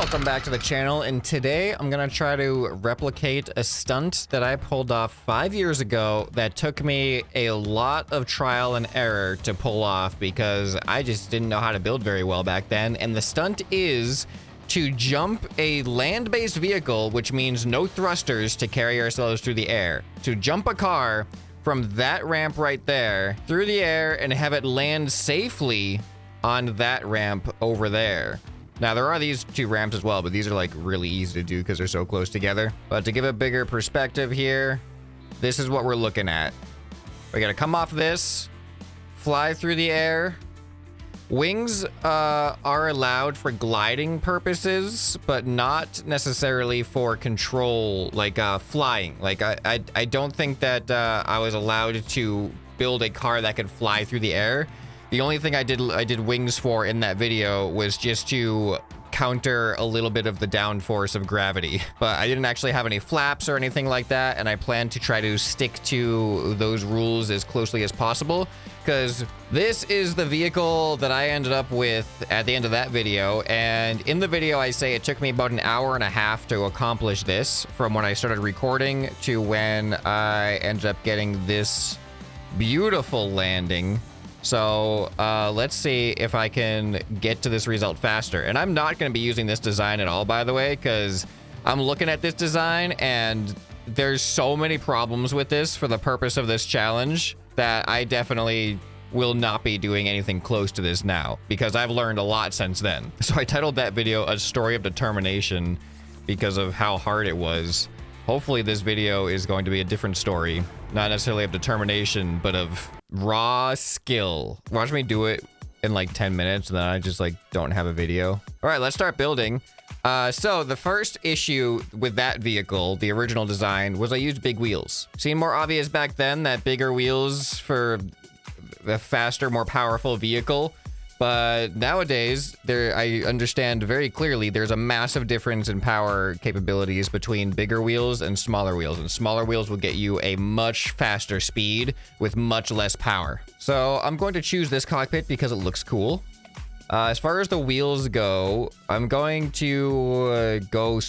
welcome back to the channel, and today I'm gonna try to replicate a stunt that I pulled off 5 years ago that took me a lot of trial and error to pull off because I just didn't know how to build very well back then. And the stunt is to jump a land-based vehicle, which means no thrusters to carry ourselves through the air. To jump a car from that ramp right there through the air and have it land safely on that ramp over there. Now, there are these two ramps as well, but these are like really easy to do because they're so close together. But to give a bigger perspective here, this is what we're looking at. We gotta come off this, fly through the air. Wings are allowed for gliding purposes, but not necessarily for control, like flying. Like I don't think that I was allowed to build a car that could fly through the air. The only thing I did wings for in that video was just to counter a little bit of the downforce of gravity. But I didn't actually have any flaps or anything like that, and I plan to try to stick to those rules as closely as possible, because this is the vehicle that I ended up with at the end of that video. And in the video, I say it took me about an hour and a half to accomplish this, from when I started recording to when I ended up getting this beautiful landing. So let's see if I can get to this result faster. And I'm not going to be using this design at all, by the way, because I'm looking at this design and there's so many problems with this for the purpose of this challenge that I definitely will not be doing anything close to this now, because I've learned a lot since then. So I titled that video A Story of Determination because of how hard it was. Hopefully this video is going to be a different story, not necessarily of determination, but of raw skill. Watch me do it in like 10 minutes and then I just like don't have a video. All right, let's start building. So the first issue with that vehicle, the original design, was I used big wheels. Seemed more obvious back then that bigger wheels for a faster, more powerful vehicle. But nowadays, I understand very clearly there's a massive difference in power capabilities between bigger wheels and smaller wheels. And smaller wheels will get you a much faster speed with much less power. So I'm going to choose this cockpit because it looks cool. As far as the wheels go, I'm going to go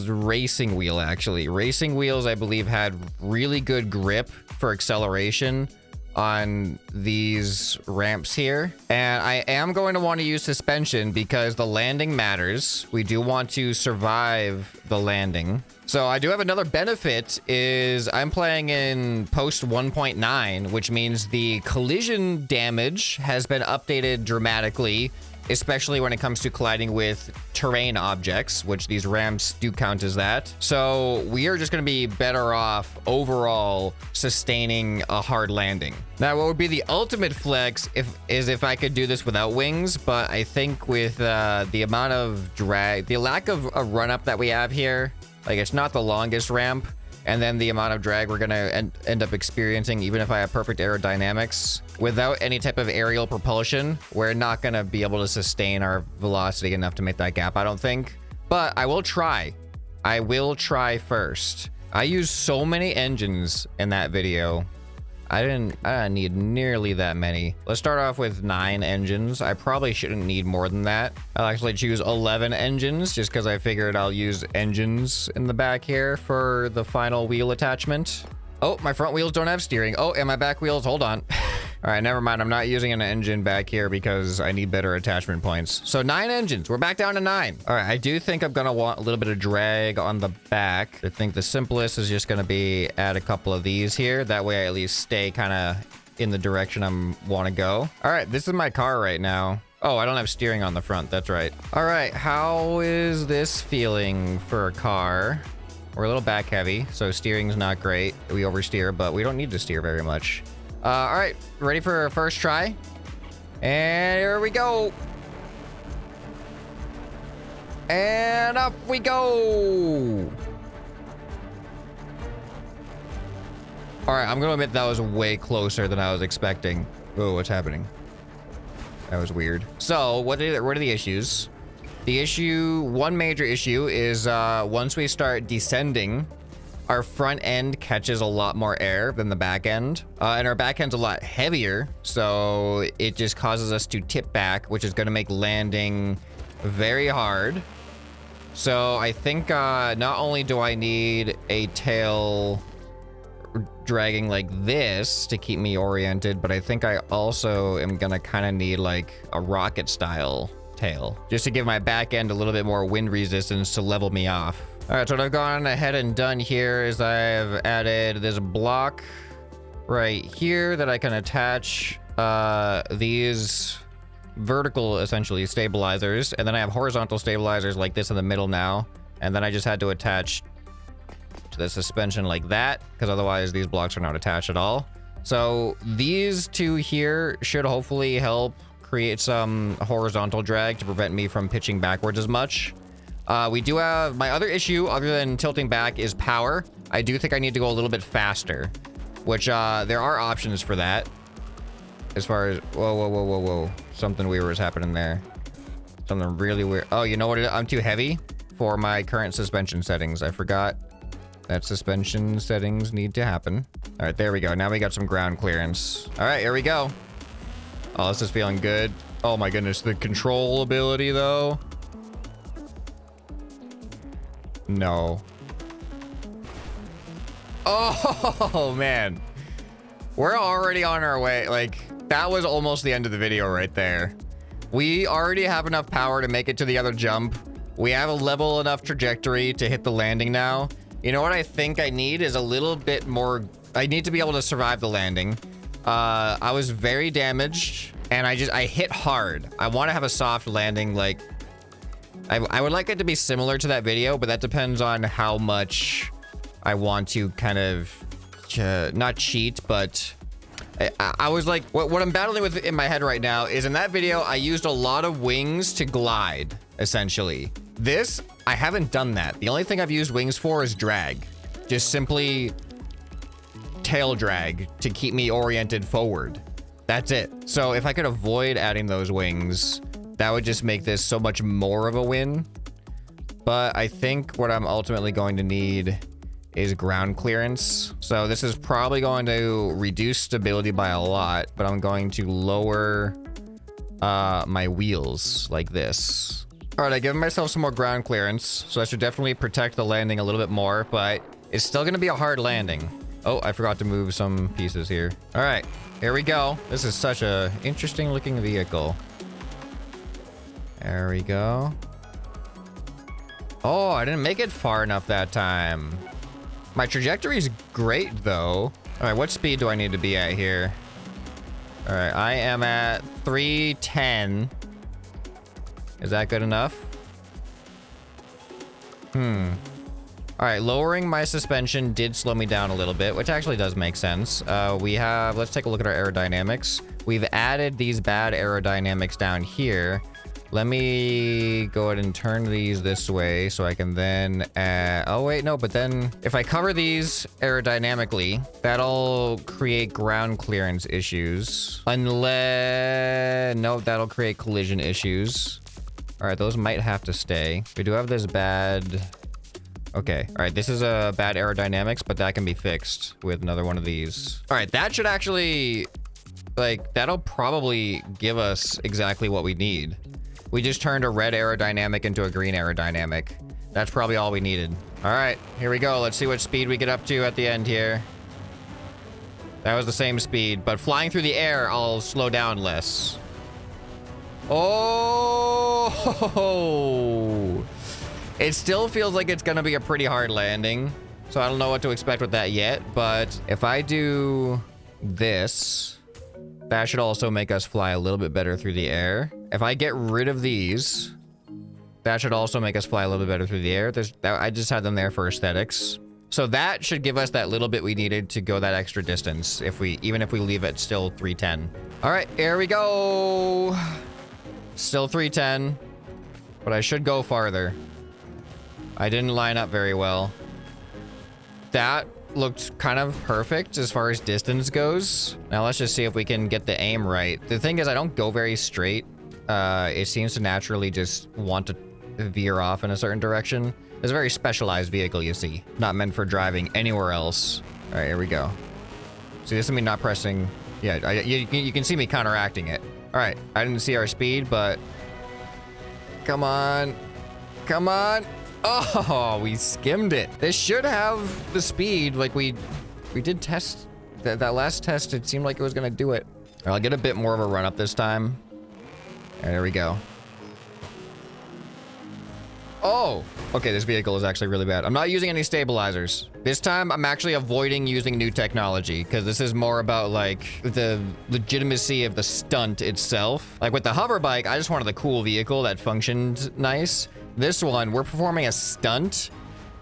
racing wheel, actually. Racing wheels, I believe, had really good grip for acceleration on these ramps here. And I am going to want to use suspension because the landing matters. We do want to survive the landing. So I do have another benefit, is I'm playing in post 1.9, which means the collision damage has been updated dramatically, especially when it comes to colliding with terrain objects, which these ramps do count as that. So we are just going to be better off overall sustaining a hard landing. Now, what would be the ultimate flex is if I could do this without wings, but I think with the amount of drag, the lack of a run-up that we have here, like it's not the longest ramp, and then the amount of drag we're gonna end up experiencing, even if I have perfect aerodynamics, without any type of aerial propulsion, we're not gonna be able to sustain our velocity enough to make that gap, I don't think. But I will try. I will try first. I used so many engines in that video. I didn't need nearly that many. Let's start off with 9 engines. I probably shouldn't need more than that. I'll actually choose 11 engines just because I figured I'll use engines in the back here for the final wheel attachment. Oh, my front wheels don't have steering. Oh, and my back wheels, hold on. All right, never mind. I'm not using an engine back here because I need better attachment points. So 9 engines. We're back down to 9. All right, I do think I'm gonna want a little bit of drag on the back. I think the simplest is just gonna be add a couple of these here. That way I at least stay kind of in the direction I want to go. All right, this is my car right now. Oh, I don't have steering on the front. That's right. All right, how is this feeling for a car? We're a little back heavy, so steering's not great. We oversteer, but we don't need to steer very much. All right, ready for our first try? And here we go. And up we go. All right, I'm gonna admit that was way closer than I was expecting. Oh, what's happening? That was weird. So what are the issues? One major issue is once we start descending, our front end catches a lot more air than the back end, and our back end's a lot heavier, so it just causes us to tip back, which is going to make landing very hard. So I think not only do I need a tail dragging like this to keep me oriented, but I think I also am gonna kind of need like a rocket style tail just to give my back end a little bit more wind resistance to level me off. All right, so what I've gone ahead and done here is I've added this block right here that I can attach these vertical, essentially, stabilizers, and then I have horizontal stabilizers like this in the middle now, and then I just had to attach to the suspension like that, because otherwise these blocks are not attached at all. So these two here should hopefully help create some horizontal drag to prevent me from pitching backwards as much. We do have my other issue other than tilting back is power. I do think I need to go a little bit faster, which there are options for that. As far as, whoa. Something weird was happening there. Something really weird. Oh, you know what? I'm too heavy for my current suspension settings. I forgot that suspension settings need to happen. All right, there we go. Now we got some ground clearance. All right, here we go. Oh, this is feeling good. Oh my goodness, the control ability though. No. Oh man. We're already on our way. Like, that was almost the end of the video right there. We already have enough power to make it to the other jump. We have a level enough trajectory to hit the landing now. You know what I think I need is a little bit more. I need to be able to survive the landing. I was very damaged and I hit hard. I want to have a soft landing. Like, I would like it to be similar to that video, but that depends on how much I want to kind of not cheat, but I was like, what I'm battling with in my head right now is in that video, I used a lot of wings to glide, essentially. This, I haven't done that. The only thing I've used wings for is drag. Just simply tail drag to keep me oriented forward. That's it. So if I could avoid adding those wings, that would just make this so much more of a win. But I think what I'm ultimately going to need is ground clearance. So this is probably going to reduce stability by a lot, but I'm going to lower my wheels like this. All right, I give myself some more ground clearance, so I should definitely protect the landing a little bit more, but it's still gonna be a hard landing. Oh, I forgot to move some pieces here. All right, here we go. This is such a interesting looking vehicle. There we go. Oh, I didn't make it far enough that time. My trajectory is great though. All right, what speed do I need to be at here? All right, I am at 310. Is that good enough? All right, lowering my suspension did slow me down a little bit, which actually does make sense. Let's take a look at our aerodynamics. We've added these bad aerodynamics down here. Let me go ahead and turn these this way so I can then oh wait, no, but then if I cover these aerodynamically, that'll create ground clearance issues. Unless, no, that'll create collision issues. All right, those might have to stay. We do have this bad. Okay, all right, this is a bad aerodynamics, but that can be fixed with another one of these. All right, that should actually, like, that'll probably give us exactly what we need. We just turned a red aerodynamic into a green aerodynamic. That's probably all we needed. All right, here we go. Let's see what speed we get up to at the end here. That was the same speed, but flying through the air, I'll slow down less. Oh, it still feels like it's gonna be a pretty hard landing. So I don't know what to expect with that yet, but if I do this, that should also make us fly a little bit better through the air. If I get rid of these, that should also make us fly a little bit better through the air. I just had them there for aesthetics. So that should give us that little bit we needed to go that extra distance, even if we leave it still 310. All right, here we go. Still 310, but I should go farther. I didn't line up very well. That looked kind of perfect as far as distance goes. Now let's just see if we can get the aim right. The thing is, I don't go very straight. It seems to naturally just want to veer off in a certain direction. It's a very specialized vehicle, you see. Not meant for driving anywhere else. All right, here we go. See, this is me not pressing. Yeah, you can see me counteracting it. All right, I didn't see our speed, but come on. Come on. Oh, we skimmed it. This should have the speed. Like we did test that last test. It seemed like it was gonna do it. I'll get a bit more of a run up this time. There we go. Oh, okay, this vehicle is actually really bad. I'm not using any stabilizers. This time, I'm actually avoiding using new technology because this is more about like the legitimacy of the stunt itself. Like with the hover bike, I just wanted a cool vehicle that functioned nice. This one, we're performing a stunt,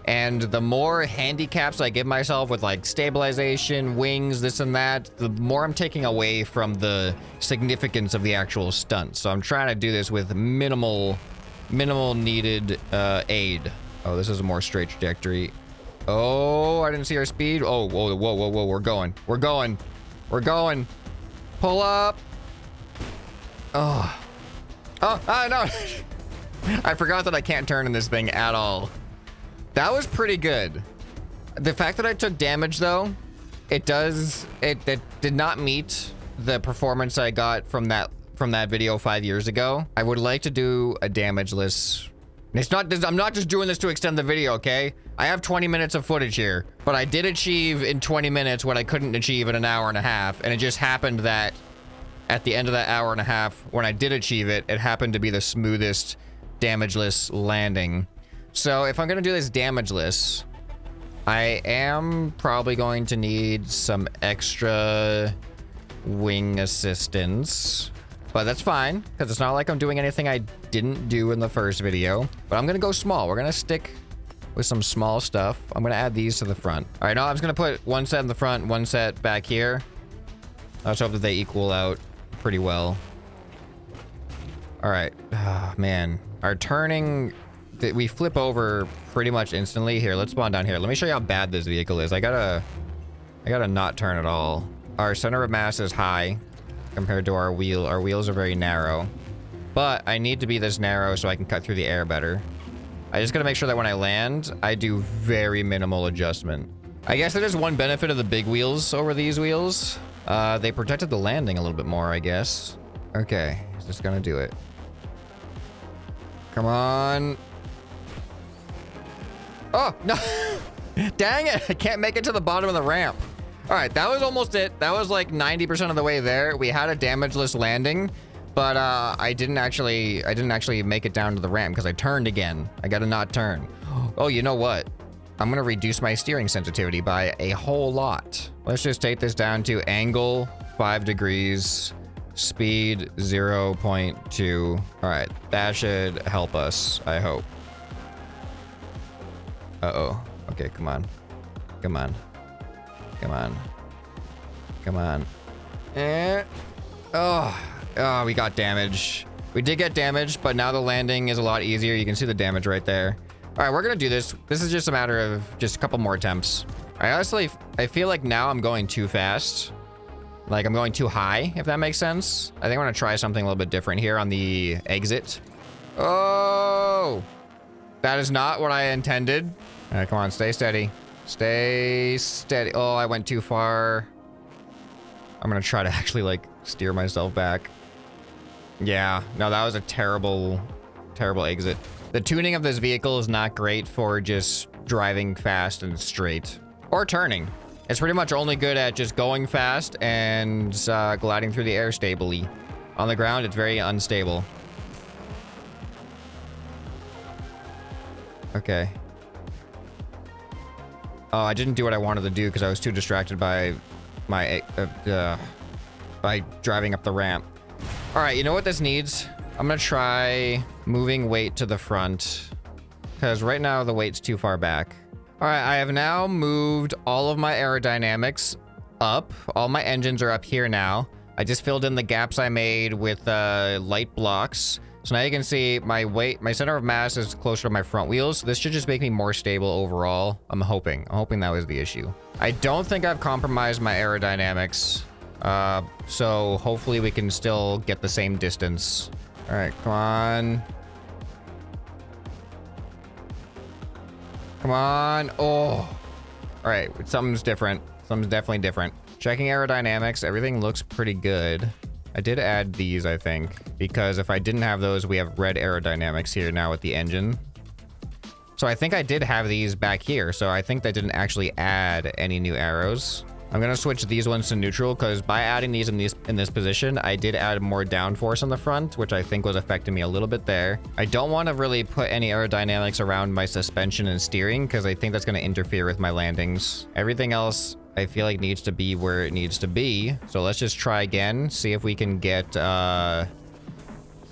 and the more handicaps I give myself with like stabilization, wings, this and that, the more I'm taking away from the significance of the actual stunt. So I'm trying to do this with minimal needed aid. Oh, this is a more straight trajectory. Oh, I didn't see our speed. Oh, whoa, whoa, whoa, whoa, we're going. Pull up. Oh, no. I forgot that I can't turn in this thing at all. That was pretty good. The fact that I took damage though, it did not meet the performance I got from that video 5 years ago. I would like to do a damageless. I'm not just doing this to extend the video, okay? I have 20 minutes of footage here, but I did achieve in 20 minutes what I couldn't achieve in an hour and a half. And it just happened that at the end of that hour and a half, when I did achieve it, it happened to be the smoothest damageless landing. So if I'm gonna do this damageless, I am probably going to need some extra wing assistance. But that's fine, because it's not like I'm doing anything I didn't do in the first video. But I'm gonna go small. We're gonna stick with some small stuff. I'm gonna add these to the front. All right, now I'm just gonna put one set in the front, one set back here. Let's hope that they equal out pretty well. All right, oh, man. Our turning, we flip over pretty much instantly. Here, let's spawn down here. Let me show you how bad this vehicle is. I gotta not turn at all. Our center of mass is high compared to our wheel. Our wheels are very narrow, but I need to be this narrow so I can cut through the air better. I just gotta make sure that when I land, I do very minimal adjustment. I guess there is one benefit of the big wheels over these wheels. They protected the landing a little bit more, I guess. Okay, is this gonna do it? Come on. Oh, no. Dang it. I can't make it to the bottom of the ramp. All right, that was almost it. That was like 90% of the way there. We had a damageless landing, but I didn't actually make it down to the ramp because I turned again. I gotta not turn. Oh, you know what? I'm gonna reduce my steering sensitivity by a whole lot. Let's just take this down to angle 5 degrees, speed 0.2. All right, that should help us, I hope. Uh-oh. Okay, come on. Come on. Come on. Come on. Oh, we got damage. We did get damage, but now the landing is a lot easier. You can see the damage right there. All right, we're gonna do this. This is just a matter of just a couple more attempts. I feel like now I'm going too fast. Like I'm going too high, if that makes sense. I think I'm gonna try something a little bit different here on the exit. Oh, that is not what I intended. All right, come on, stay steady. Stay steady. Oh, I went too far. I'm gonna try to actually like steer myself back. Yeah, no, that was a terrible, terrible exit. The tuning of this vehicle is not great for just driving fast and straight or turning. It's pretty much only good at just going fast and gliding through the air stably. On the ground, it's very unstable. Okay. Oh, I didn't do what I wanted to do because I was too distracted by my by driving up the ramp. All right, you know what this needs? I'm gonna try moving weight to the front because right now the weight's too far back. All right, I have now moved all of my aerodynamics up. All my engines are up here now. I just filled in the gaps I made with light blocks. So now you can see my center of mass is closer to my front wheels. This should just make me more stable overall. I'm hoping that was the issue. I don't think I've compromised my aerodynamics. So hopefully we can still get the same distance. All right, come on. Come on. Oh, all right. Something's different. Something's definitely different. Checking aerodynamics. Everything looks pretty good. I did add these, I think, because if I didn't have those, we have red aerodynamics here now with the engine. So I think I did have these back here. So I think that didn't actually add any new arrows. I'm gonna switch these ones to neutral because by adding these in this position, I did add more downforce on the front, which I think was affecting me a little bit there. I don't want to really put any aerodynamics around my suspension and steering because I think that's going to interfere with my landings. Everything else I feel like needs to be where it needs to be. So let's just try again, see if we can get the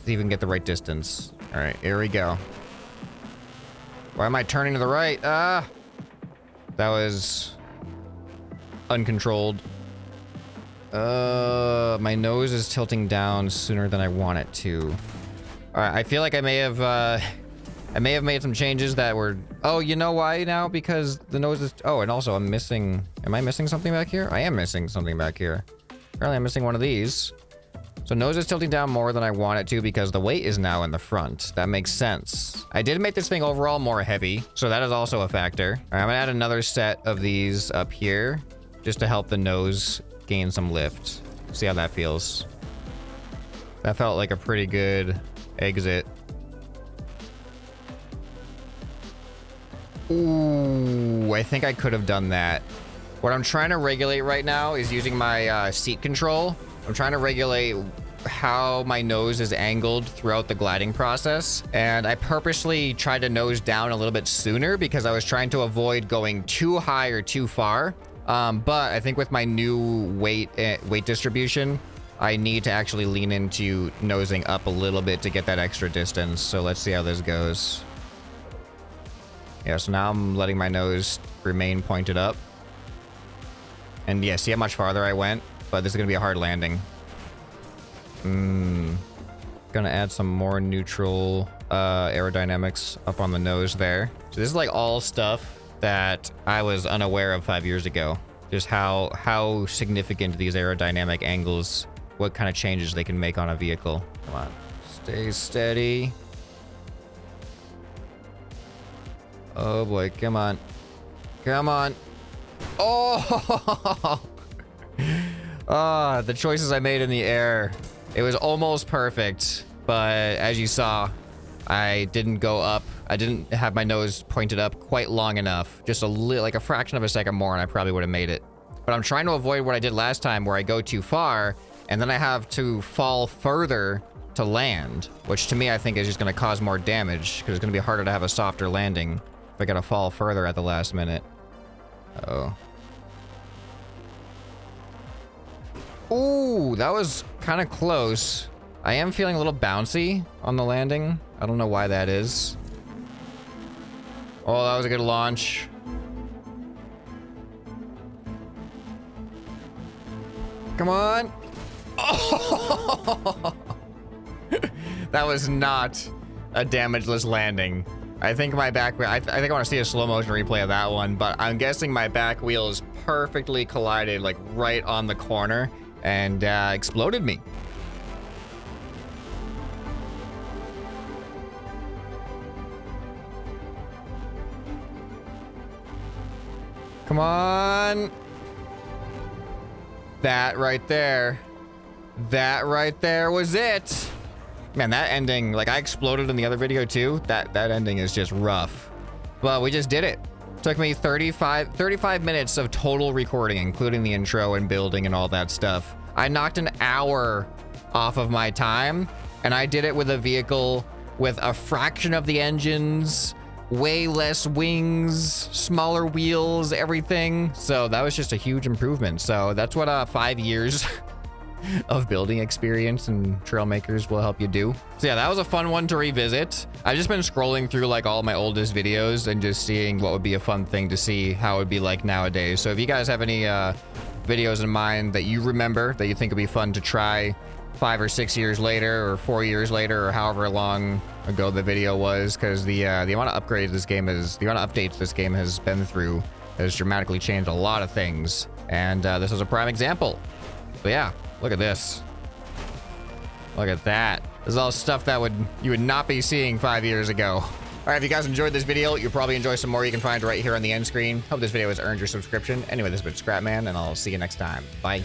right distance. All right, here we go. Why am I turning to the right? That was uncontrolled. My nose is tilting down sooner than I want it to. All right, I feel like I may have made some changes that were... Oh, you know why now? Because the nose is... Oh, and also I'm missing... Am I missing something back here? I am missing something back here. Apparently I'm missing one of these. So nose is tilting down more than I want it to because the weight is now in the front. That makes sense. I did make this thing overall more heavy, so that is also a factor. All right, I'm gonna add another set of these up here just to help the nose gain some lift. See how that feels. That felt like a pretty good exit. Ooh, I think I could have done that. What I'm trying to regulate right now is using my seat control. I'm trying to regulate how my nose is angled throughout the gliding process. And I purposely tried to nose down a little bit sooner because I was trying to avoid going too high or too far. But I think with my new weight distribution, I need to actually lean into nosing up a little bit to get that extra distance. So let's see how this goes. Yeah, so now I'm letting my nose remain pointed up. And yeah, see how much farther I went? But this is gonna be a hard landing. Gonna add some more neutral aerodynamics up on the nose there. So this is like all stuff that I was unaware of 5 years ago. Just how significant these aerodynamic angles, what kind of changes they can make on a vehicle. Come on, stay steady. Oh boy, come on. Come on. Oh! The choices I made in the air. It was almost perfect, but as you saw, I didn't go up. I didn't have my nose pointed up quite long enough. Just like a fraction of a second more and I probably would have made it. But I'm trying to avoid what I did last time where I go too far and then I have to fall further to land, which to me I think is just going to cause more damage because it's going to be harder to have a softer landing if I got to fall further at the last minute. Uh-oh. Ooh, that was kind of close. I am feeling a little bouncy on the landing. I don't know why that is. Oh, that was a good launch. Come on. Oh! That was not a damageless landing. I think my back... I think I want to see a slow motion replay of that one, but I'm guessing my back wheels perfectly collided like right on the corner and exploded me. Come on. That right there. That right there was it. Man, that ending, like I exploded in the other video too. That ending is just rough. But we just did it. Took me 35 minutes of total recording, including the intro and building and all that stuff. I knocked an hour off of my time, and I did it with a vehicle with a fraction of the engines, way less wings, smaller wheels, everything. So that was just a huge improvement. So that's what 5 years of building experience and Trailmakers will help you do. So yeah, that was a fun one to revisit. I've just been scrolling through like all my oldest videos and just seeing what would be a fun thing to see how it would be like nowadays. So if you guys have any videos in mind that you remember that you think would be fun to try 5 or 6 years later or 4 years later or however long ago the video was, because the amount of upgrades this game is, the amount of updates this game has been through has dramatically changed a lot of things, and this is a prime example. So yeah, look at this. Look at that. This is all stuff that you would not be seeing 5 years ago. All right, if you guys enjoyed this video, you'll probably enjoy some more you can find right here on the end screen. Hope this video has earned your subscription. Anyway, this has been ScrapMan, and I'll see you next time. Bye.